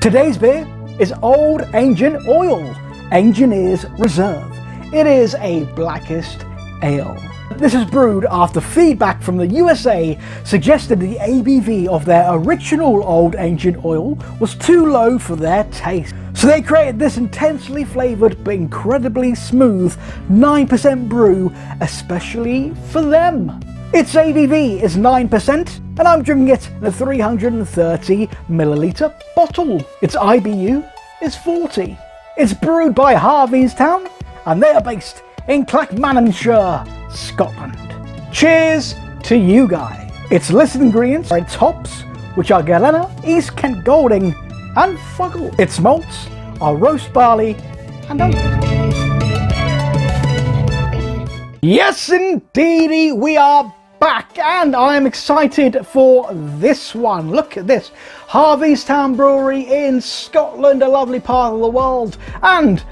Today's beer is Old Ancient Oil, Engineer's Reserve. It is a blackest ale. This is brewed after feedback from the USA suggested the ABV of their original Old Ancient Oil was too low for their taste. So they created this intensely flavoured but incredibly smooth 9% brew especially for them. Its ABV is 9% and I'm drinking it in a 330ml bottle. Its IBU is 40. It's brewed by Harviestoun and they are based in Clackmannanshire, Scotland. Cheers to you guys. Its listed ingredients are its hops, which are Galena, East Kent Golding and Fuggle. Its malts are roast barley and oat. Yes indeedy, we are back and I am excited for this one. Look at this. Harviestoun Brewery in Scotland, a lovely part of the world, and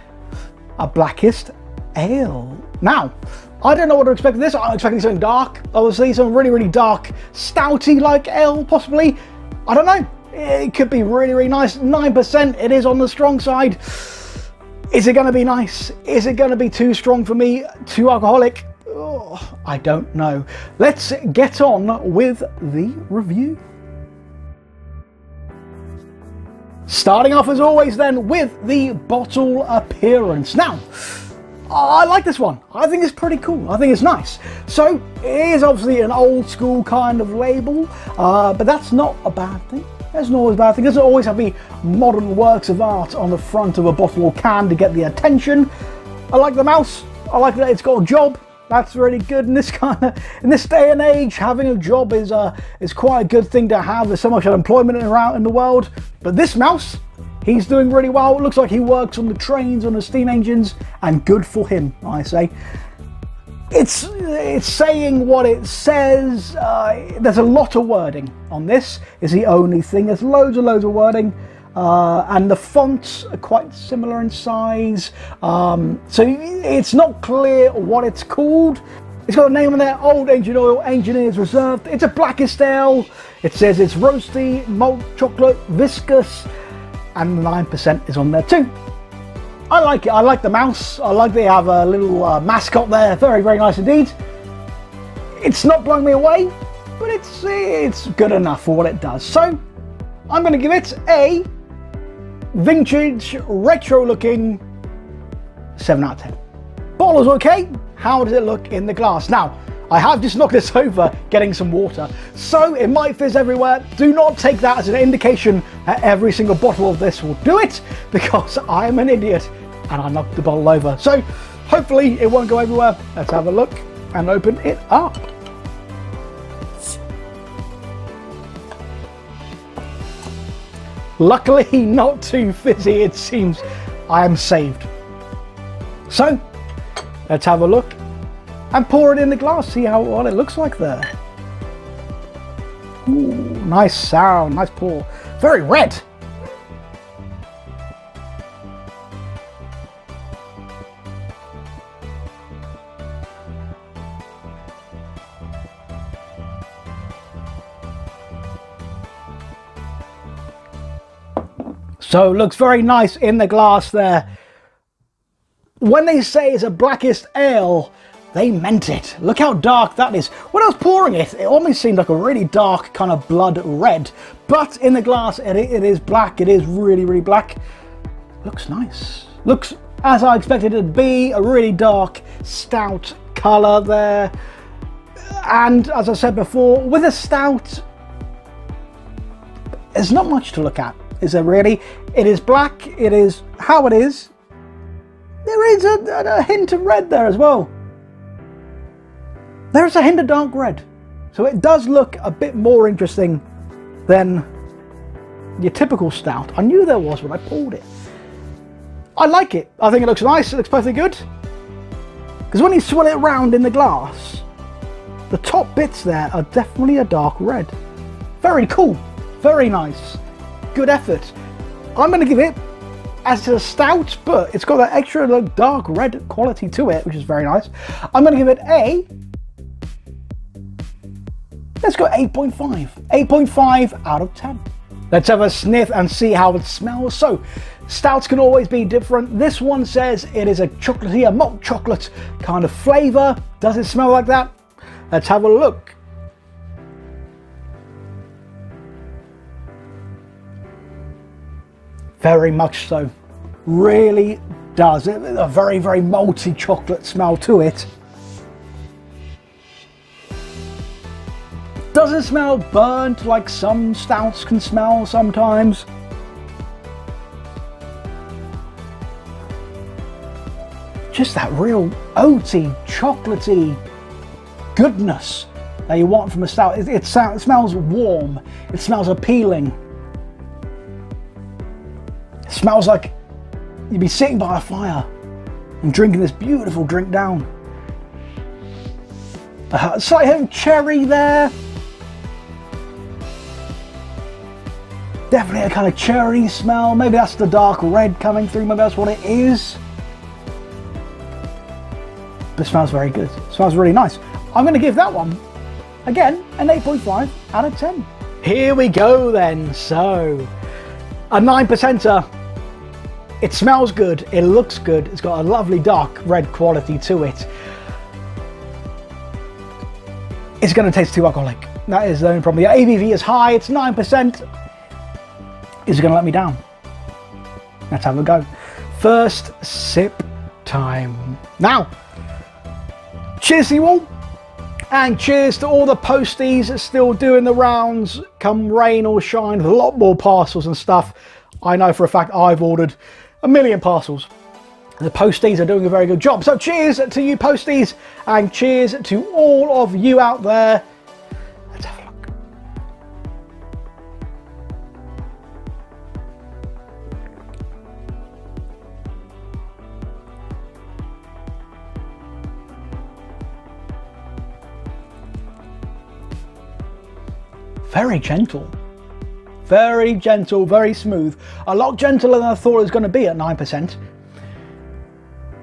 a blackest ale. Now, I don't know what to expect of this. I'm expecting something dark, obviously, some really dark, stouty like ale, possibly. I don't know. It could be really nice. 9%, it is on the strong side. Is it going to be nice? Is it going to be too strong for me? Too alcoholic? Oh, I don't know. Let's get on with the review. Starting off as always then with the bottle appearance. Now, I like this one. I think it's pretty cool. I think it's nice. So it is obviously an old school kind of label, but that's not a bad thing. That's not always a bad thing. It doesn't always have to be modern works of art on the front of a bottle or can to get the attention. I like the mouse. I like that it's got a job. That's really good in this day and age. Having a job is quite a good thing to have. There's so much unemployment around in the world. But this mouse, he's doing really well. It looks like he works on the trains, on the steam engines, and good for him, I say. It's saying what it says. There's a lot of wording on this, is the only thing. There's loads of wording. And the fonts are quite similar in size, so it's not clear what it's called. It's got a name on there, Old Ancient Oil, Engineer's Reserve. It's a blackest ale. It says it's roasty, malt chocolate, viscous, and 9% is on there too. I like it. I like the mouse. I like they have a little mascot there. Very nice indeed. It's not blowing me away, but it's good enough for what it does. So I'm going to give it a vintage, retro looking 7 out of 10. Bottle's okay. How does it look in the glass? Now, I have just knocked this over getting some water, so it might fizz everywhere. Do not take that as an indication that every single bottle of this will do it, because I am an idiot and I knocked the bottle over. So hopefully it won't go everywhere. Let's have a look and open it up. Luckily not too fizzy, it seems. I am saved. So let's have a look and pour it in the glass, see what it looks like there. Ooh, nice sound, nice pour. Very red. So it looks very nice in the glass there. When they say it's a blackest ale, they meant it. Look how dark that is. When I was pouring it, it almost seemed like a really dark kind of blood red. But in the glass, it is black. It is really black. Looks nice. Looks as I expected it to be. A really dark, stout colour there. And as I said before, with a stout, there's not much to look at. Is there really? It is black, it is how it is. There is a hint of red there as well. There is a hint of dark red. So it does look a bit more interesting than your typical stout. I knew there was when I poured it. I like it. I think it looks nice, it looks perfectly good. Because when you swirl it around in the glass, the top bits there are definitely a dark red. Very cool, very nice. Good effort. I'm going to give it, as a stout, but it's got that extra dark red quality to it, which is very nice. I'm going to give it a, let's go 8.5. 8.5 out of 10. Let's have a sniff and see how it smells. So, stouts can always be different. This one says it is a chocolatey, a malt chocolate kind of flavour. Does it smell like that? Let's have a look. Very much so. Really does. A very, very malty chocolate smell to it. Doesn't smell burnt like some stouts can smell sometimes. Just that real oaty, chocolatey goodness that you want from a stout. It smells warm. It smells appealing. It smells like you'd be sitting by a fire and drinking this beautiful drink down. Slight hint of cherry there. Definitely a kind of cherry smell. Maybe that's the dark red coming through. Maybe that's what it is. But it smells very good. It smells really nice. I'm going to give that one, again, an 8.5 out of 10. Here we go then. So, a 9%er. It smells good. It looks good. It's got a lovely dark red quality to it. It's going to taste too alcoholic. That is the only problem. The ABV is high. It's 9%. Is it going to let me down? Let's have a go. First sip time. Now, cheers to you all. And cheers to all the posties still doing the rounds, come rain or shine, with a lot more parcels and stuff. I know for a fact I've ordered 1 million parcels. The posties are doing a very good job. So cheers to you posties, and cheers to all of you out there. Let's have a look. Very gentle. Very gentle, very smooth. A lot gentler than I thought it was going to be at 9%.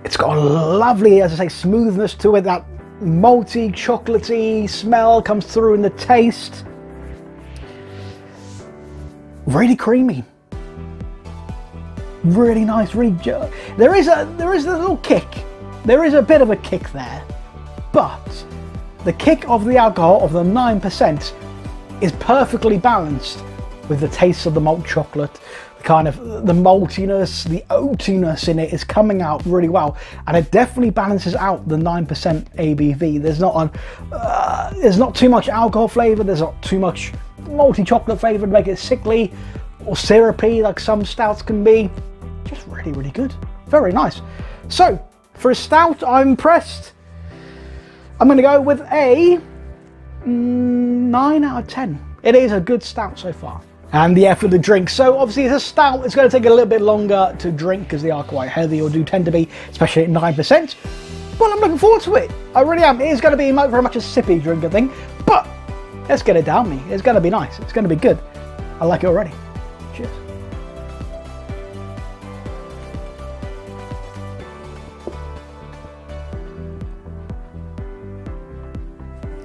It's got a lovely, as I say, smoothness to it. That malty, chocolatey smell comes through in the taste. Really creamy. Really nice. Really, there is a little kick. There is a bit of a kick there, but the kick of the alcohol of the 9% is perfectly balanced with the taste of the malt chocolate. The kind of the maltiness, the oatiness in it is coming out really well, and it definitely balances out the 9% ABV. There's not too much alcohol flavour. There's not too much malty chocolate flavour to make it sickly or syrupy like some stouts can be. Just really, really good. Very nice. So for a stout, I'm impressed. I'm going to go with a 9 out of 10. It is a good stout so far. And the effort to drink. So obviously it's a stout. It's going to take a little bit longer to drink because they are quite heavy, or do tend to be, especially at 9%. But I'm looking forward to it. I really am. It is going to be very much a sippy drink, I think. But let's get it down me. It's going to be nice. It's going to be good. I like it already. Cheers.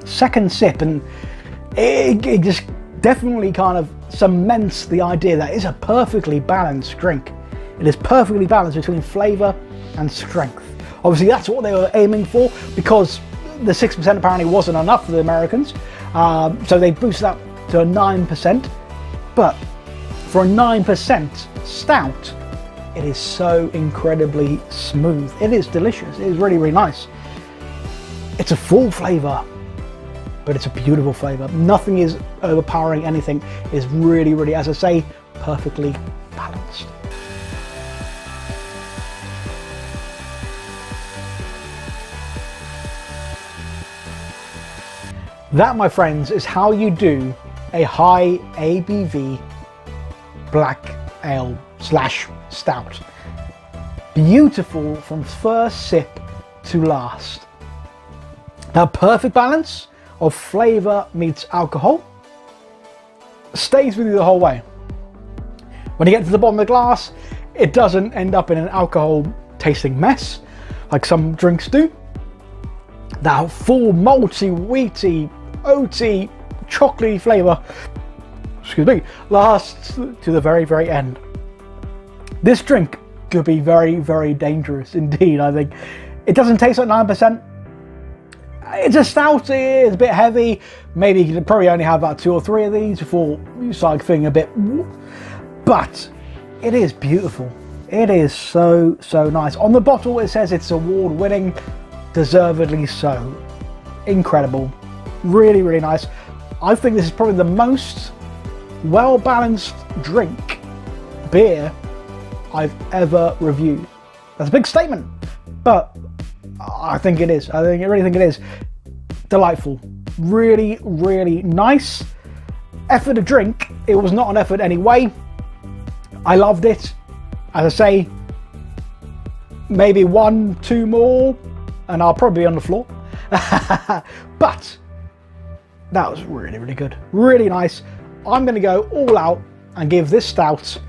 Second sip, and it just definitely kind of cements the idea that it's a perfectly balanced drink. It is perfectly balanced between flavour and strength. Obviously that's what they were aiming for, because the 6% apparently wasn't enough for the Americans, so they boosted up to a 9%. But for a 9% stout, it is so incredibly smooth. It is delicious. It is really, really nice. It's a full flavour, but it's a beautiful flavour. Nothing is overpowering anything. It is really, really, as I say, perfectly balanced. That, my friends, is how you do a high ABV black ale / stout. Beautiful from first sip to last. Now, perfect balance of flavour meets alcohol, stays with you the whole way. When you get to the bottom of the glass, it doesn't end up in an alcohol tasting mess like some drinks do. That full malty, wheaty, oaty, chocolatey flavour excuse me, lasts to the very, very end. This drink could be very, very dangerous indeed, I think. It doesn't taste like 9%. It's a stout, it's a bit heavy. Maybe you could probably only have about 2 or 3 of these before you start feeling a bit, but it is beautiful. It is so, so nice. On the bottle it says it's award-winning, deservedly so. Incredible. Really, really nice. I think this is probably the most well-balanced drink, beer, I've ever reviewed. That's a big statement, but I think it is. I really think it is. Delightful. Really, really nice. Effort to drink. It was not an effort anyway. I loved it. As I say, maybe 1, 2 more, and I'll probably be on the floor. But that was really, really good. Really nice. I'm going to go all out and give this stout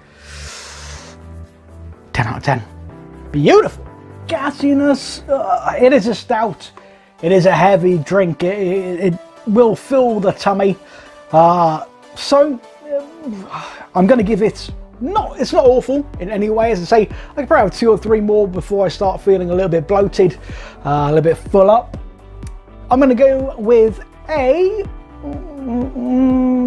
10 out of 10. Beautiful. Gassiness. It is a stout. It is a heavy drink. It will fill the tummy. So I'm going to give it, it's not awful in any way. As I say, I could probably have 2 or 3 more before I start feeling a little bit bloated, a little bit full up. I'm going to go with a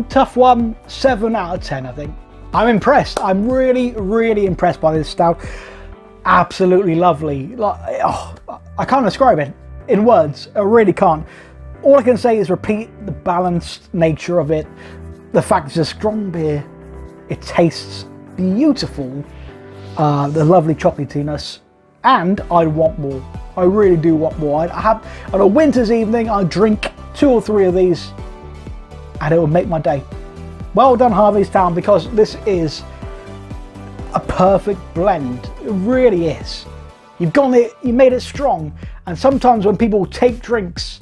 tough one, 7 out of 10, I think. I'm impressed. I'm really, really impressed by this stout. Absolutely lovely. Like, oh, I can't describe it in words. I really can't. All I can say is repeat the balanced nature of it. The fact it's a strong beer. It tastes beautiful. The lovely chocolatiness. And I want more. I really do want more. I have, on a winter's evening, I drink 2 or 3 of these and it will make my day. Well done, Harviestoun, because this is a perfect blend. It really is. You've gone it, you made it strong. And sometimes when people take drinks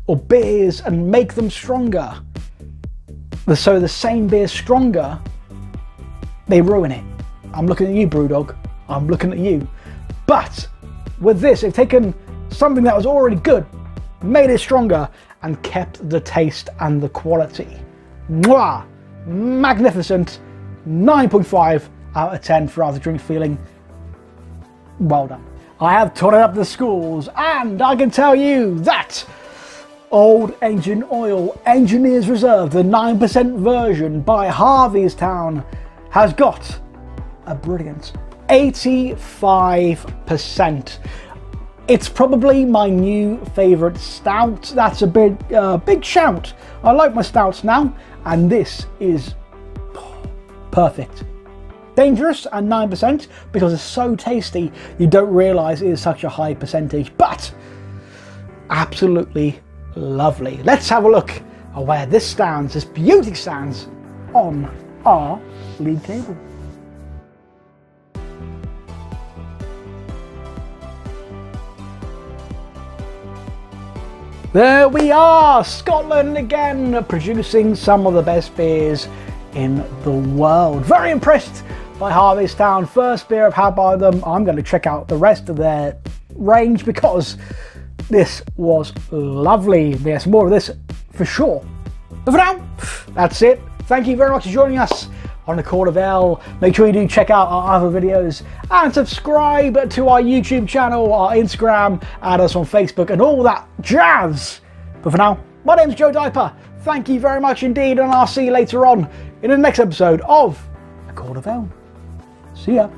or beers and make them stronger, so the same beer stronger, they ruin it. I'm looking at you, Brewdog. I'm looking at you. But with this, they've taken something that was already good, made it stronger, and kept the taste and the quality. Mwah! Magnificent. 9.5 out of 10 for after drink feeling. Well done. I have totted up the scores, and I can tell you that Old Engine Oil Engineer's Reserve, the 9% version by Harviestoun, has got a brilliant 85%. It's probably my new favourite stout. That's a big shout. I like my stouts now, and this is perfect. Dangerous at 9% because it's so tasty you don't realise it is such a high percentage, but absolutely lovely. Let's have a look at where this stands, this beauty stands on our league table. There we are, Scotland again, producing some of the best beers in the world. Very impressed by Harviestoun. First beer I've had by them. I'm going to check out the rest of their range because this was lovely. There's more of this for sure. But for now, that's it. Thank you very much for joining us on A Quart of Ale. Make sure you do check out our other videos and subscribe to our YouTube channel, our Instagram, add us on Facebook and all that jazz. But for now, my name's Joe Diaper. Thank you very much indeed, and I'll see you later on in the next episode of A Quart of Ale. See ya.